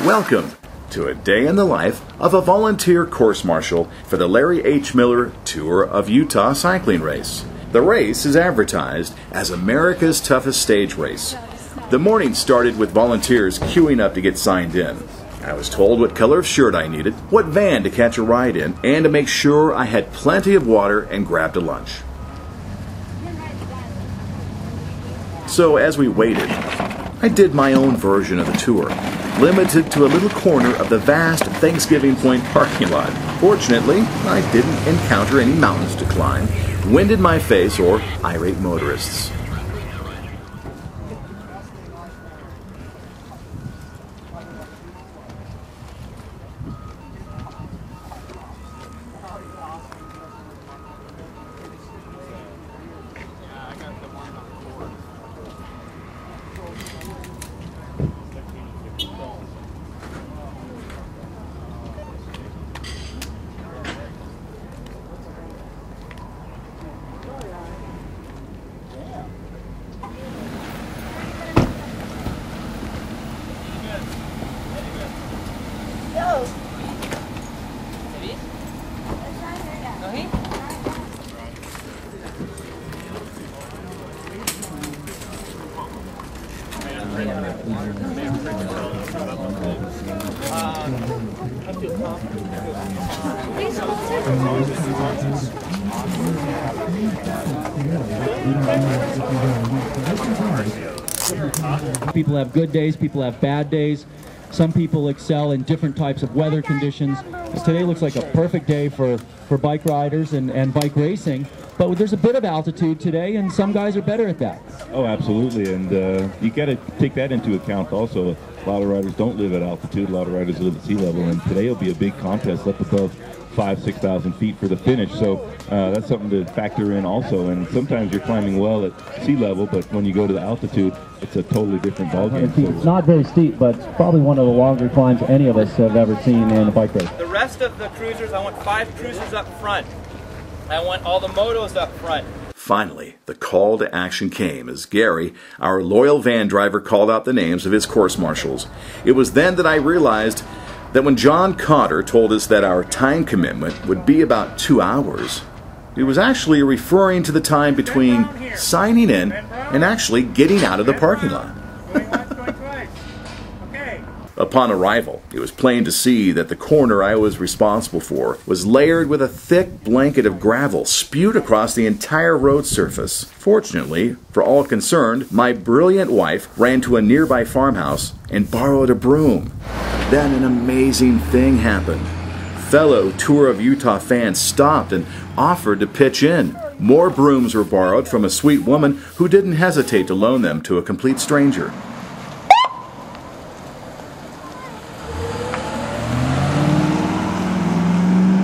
Welcome to a day in the life of a volunteer course marshal for the Larry H. Miller Tour of Utah cycling race. The race is advertised as America's toughest stage race. The morning started with volunteers queuing up to get signed in. I was told what color of shirt I needed, what van to catch a ride in, and to make sure I had plenty of water and grabbed a lunch. So as we waited, I did my own version of the tour, limited to a little corner of the vast Thanksgiving Point parking lot. Fortunately, I didn't encounter any mountains to climb, wind in my face, or irate motorists. People have good days, people have bad days. Some people excel in different types of weather conditions. Today looks like a perfect day for bike riders and bike racing, but there's a bit of altitude today, and some guys are better at that. Oh, absolutely, and you got to take that into account also. A lot of riders don't live at altitude, a lot of riders live at sea level, and today will be a big contest up above 5,000–6,000 feet for the finish, so that's something to factor in also. And sometimes you're climbing well at sea level, but when you go to the altitude, it's a totally different ballgame. It's not very steep, but it's probably one of the longer climbs any of us have ever seen in a bike race. The rest of the cruisers, I want 5 cruisers up front. I want all the motos up front. Finally, the call to action came as Gary, our loyal van driver, called out the names of his course marshals. It was then that I realized that when John Cotter told us that our time commitment would be about 2 hours, he was actually referring to the time between signing in and actually getting out of the parking lot. Upon arrival, it was plain to see that the corner I was responsible for was layered with a thick blanket of gravel spewed across the entire road surface. Fortunately, for all concerned, my brilliant wife ran to a nearby farmhouse and borrowed a broom. Then an amazing thing happened. Fellow Tour of Utah fans stopped and offered to pitch in. More brooms were borrowed from a sweet woman who didn't hesitate to loan them to a complete stranger.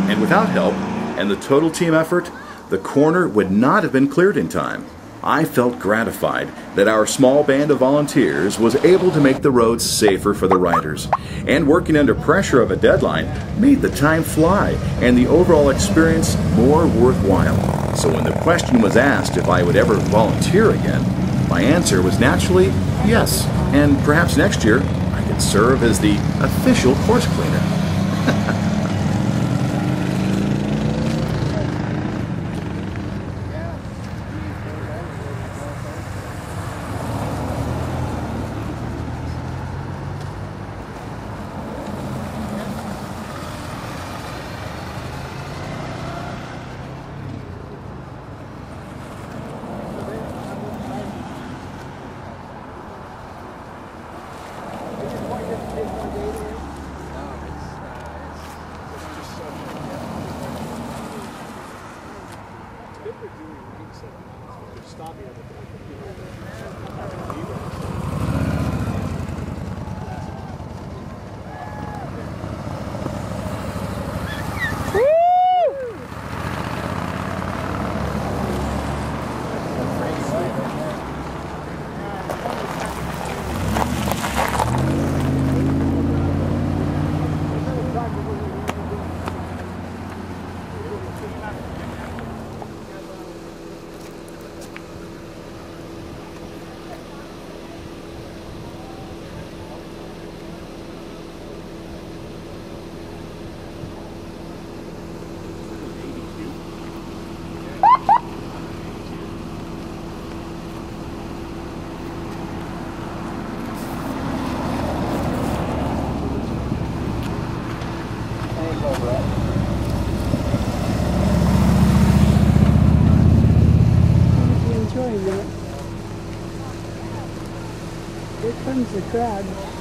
And without help and the total team effort, the corner would not have been cleared in time. I felt gratified that our small band of volunteers was able to make the roads safer for the riders, and working under pressure of a deadline made the time fly and the overall experience more worthwhile. So when the question was asked if I would ever volunteer again, my answer was naturally yes, and perhaps next year I could serve as the official course cleaner. Here comes the crowd.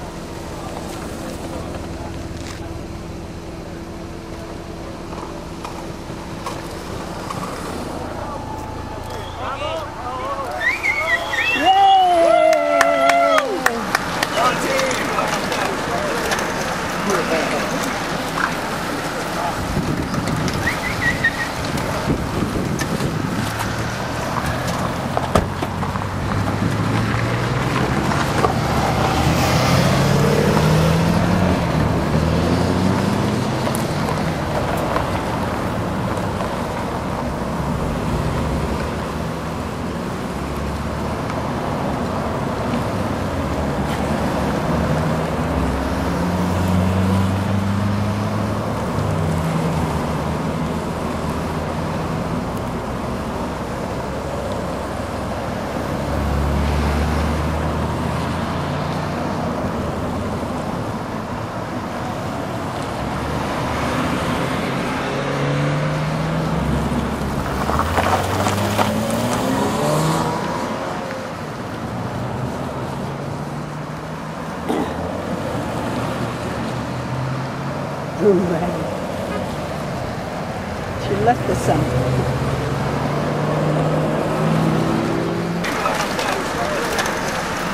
She left the sun.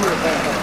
Here,